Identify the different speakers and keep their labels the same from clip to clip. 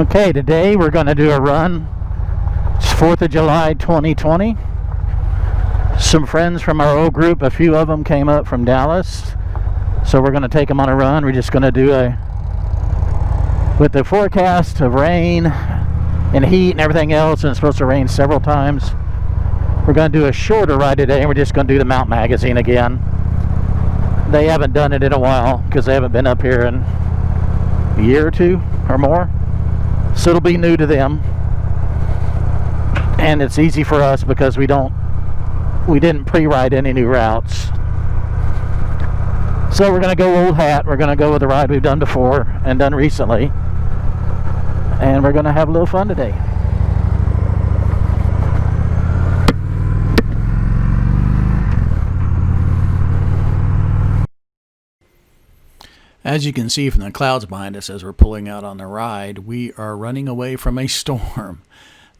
Speaker 1: Okay, today we're going to do a run. It's 4th of July 2020. Some friends from our old group, a few of them came up from Dallas. So we're going to take them on a run. We're just going to do with the forecast of rain and heat and everything else, and it's supposed to rain several times. We're going to do a shorter ride today, and we're just going to do the Mount Magazine again. They haven't done it in a while because they haven't been up here in a year or two or more. So it'll be new to them, and it's easy for us because we didn't pre-ride any new routes. So we're going to go old hat. We're going to go with the ride we've done before and done recently, and we're going to have a little fun today.
Speaker 2: As you can see from the clouds behind us as we're pulling out on the ride, we are running away from a storm.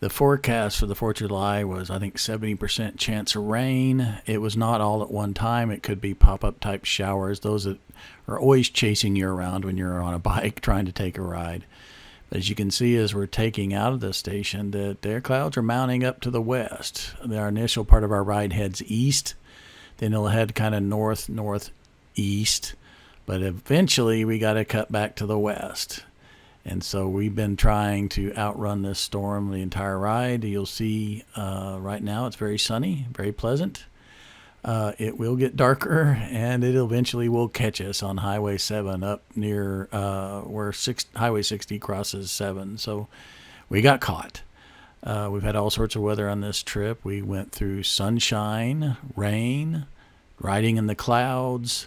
Speaker 2: The forecast for the 4th of July was, I think, 70% chance of rain. It was not all at one time. It could be pop-up type showers, those that are always chasing you around when you're on a bike trying to take a ride. But as you can see as we're taking out of the station, that their clouds are mounting up to the west. Our initial part of our ride heads east, then it'll head kind of northeast. But eventually we got to cut back to the west. And so we've been trying to outrun this storm the entire ride. You'll see right now it's very sunny, very pleasant. It will get darker, and it eventually will catch us on Highway 7 up near where Highway 60 crosses 7. So we got caught. We've had all sorts of weather on this trip. We went through sunshine, rain, riding in the clouds,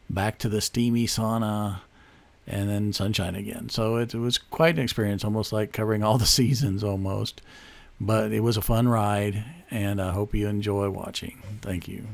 Speaker 2: back to the steamy sauna, and then sunshine again. So it was quite an experience, almost like covering all the seasons almost. But it was a fun ride, and I hope you enjoy watching. Thank you.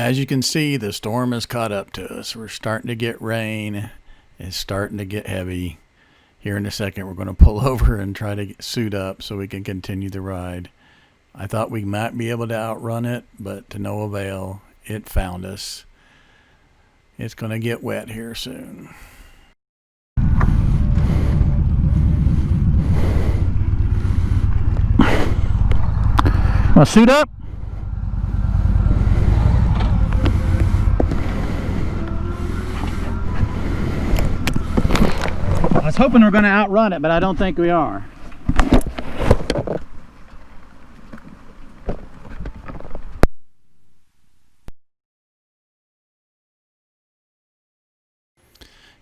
Speaker 2: As you can see, the storm has caught up to us. We're starting to get rain. It's starting to get heavy. Here in a second, we're going to pull over and try to suit up so we can continue the ride. I thought we might be able to outrun it, but to no avail. It found us. It's going to get wet here soon.
Speaker 1: Want to suit up? I was hoping we're going to outrun it, but I don't think we are.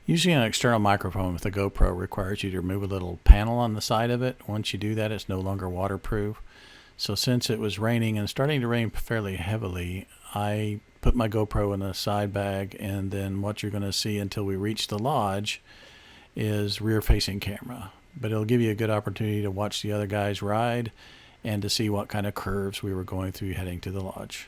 Speaker 2: Using an external microphone with a GoPro requires you to remove a little panel on the side of it. Once you do that, it's no longer waterproof. So since it was raining and starting to rain fairly heavily, I put my GoPro in a side bag, and then what you're going to see until we reach the lodge is rear-facing camera. But it'll give you a good opportunity to watch the other guys ride and to see what kind of curves we were going through heading to the lodge.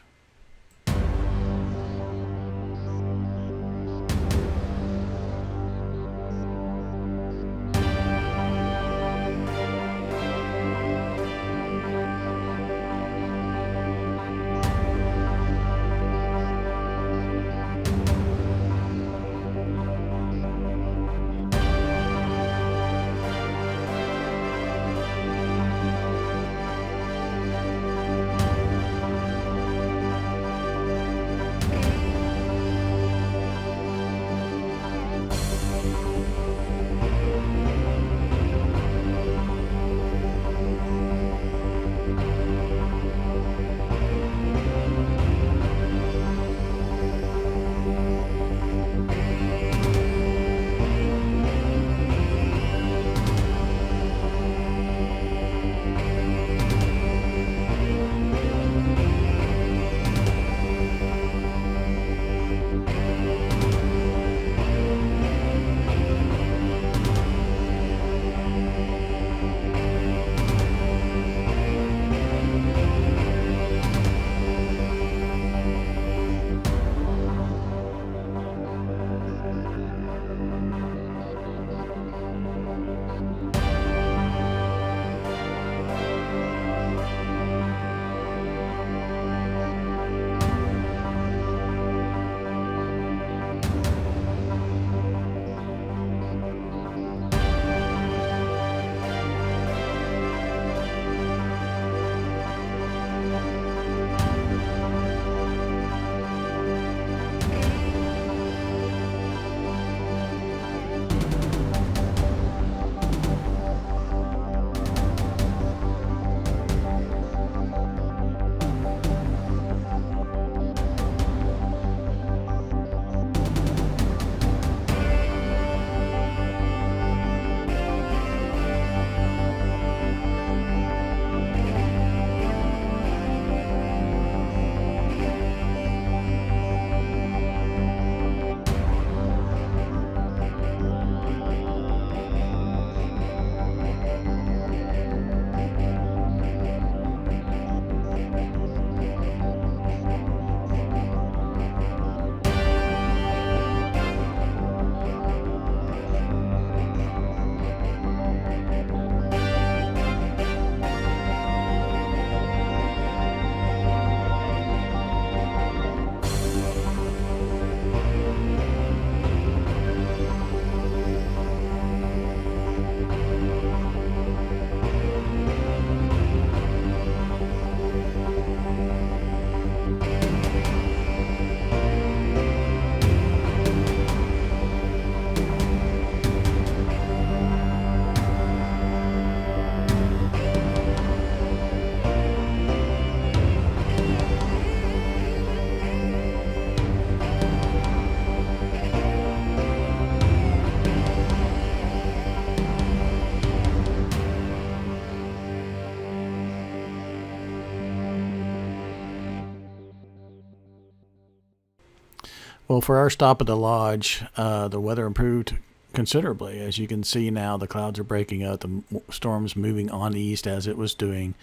Speaker 2: Well, for our stop at the lodge, the weather improved considerably. As you can see now, the clouds are breaking up, the storm's moving on east as it was doing,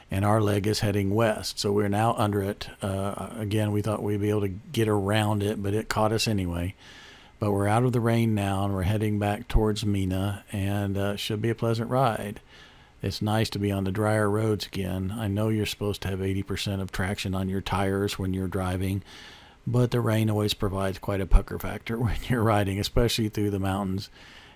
Speaker 2: and our leg is heading west. So we're now under it. Again, we thought we'd be able to get around it, but it caught us anyway. But we're out of the rain now, and we're heading back towards Mena, and should be a pleasant ride. It's nice to be on the drier roads again. I know you're supposed to have 80% of traction on your tires when you're driving, but the rain always provides quite a pucker factor when you're riding, especially through the mountains.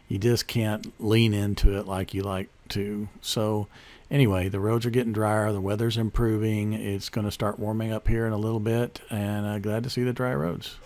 Speaker 2: You just can't lean into it like you like to. So anyway, the roads are getting drier, the weather's improving, it's going to start warming up here in a little bit, and glad to see the dry roads.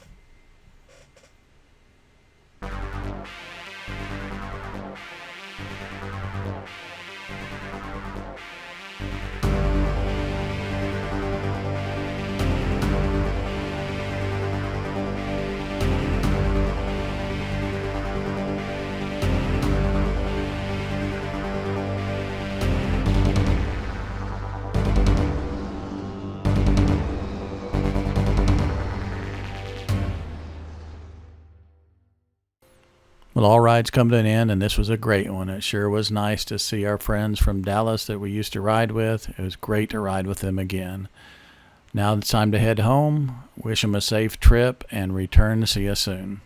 Speaker 2: Well, all rides come to an end, and this was a great one. It sure was nice to see our friends from Dallas that we used to ride with. It was great to ride with them again. Now it's time to head home. Wish them a safe trip and return to see us soon.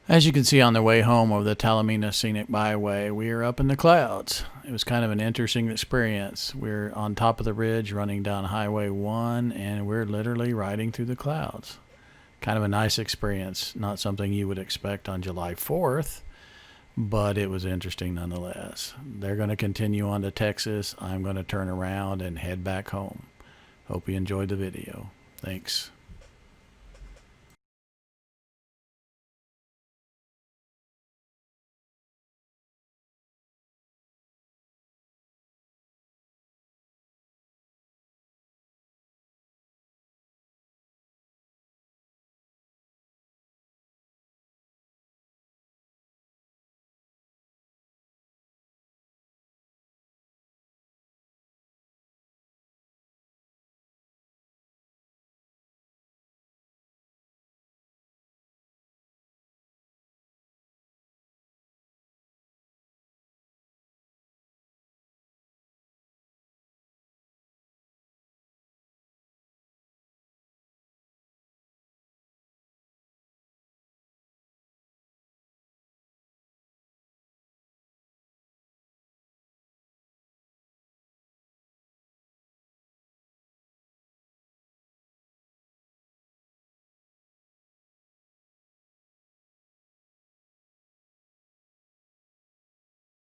Speaker 2: As you can see on the way home over the Talamina Scenic Byway, we are up in the clouds. It was kind of an interesting experience. We're on top of the ridge running down Highway 1, and we're literally riding through the clouds. Kind of a nice experience. Not something you would expect on July 4th, but it was interesting nonetheless. They're going to continue on to Texas. I'm going to turn around and head back home. Hope you enjoyed the video. Thanks.